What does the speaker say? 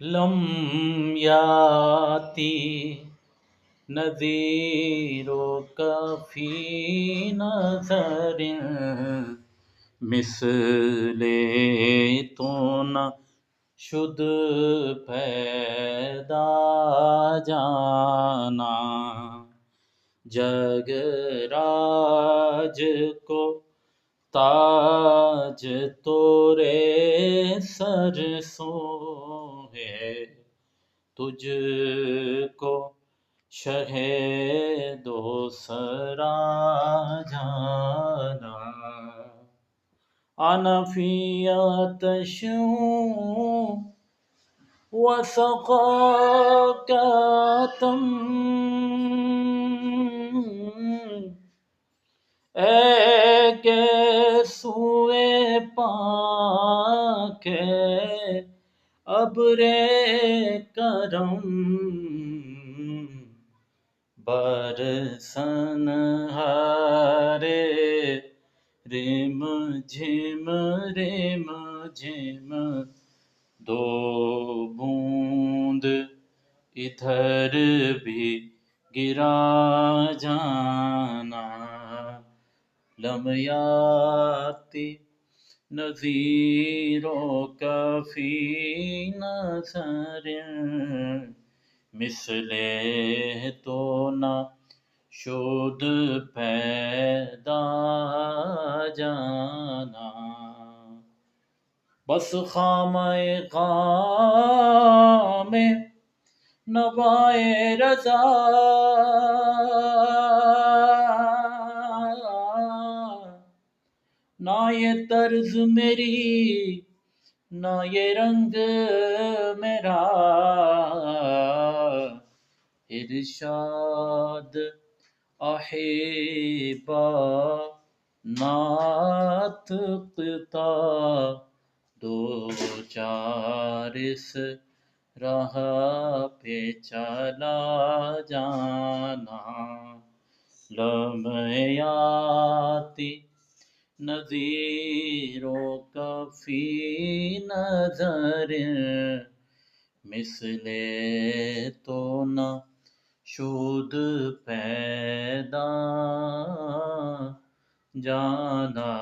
لم یاتی نذیرک فی نظر مثل تو نہ شد پیدا جانا، جگ راج کو تاج تورے سر سو ہے، تجھ کو شہ دو سرا جانا، انا فی آتش وسقاک تم، اے کہ سوئے پاک ابر کرم، برسن ہارے رم جھم رم جھم، دو بوند ادھر بھی گرا جانا، لم یاتی نذیرک فی نظر مثل تو نہ شد پیدا جانا، بس خامہ غام نوائے رضا، نہ یہ طرز میری نہ یہ رنگ میرا، ارشاد احبا ناطقتا، دو چار اس راہ پہ چلا جانا، لمیاتی نذیرک فی نظر مثل تو نہ شد پیدا جانا۔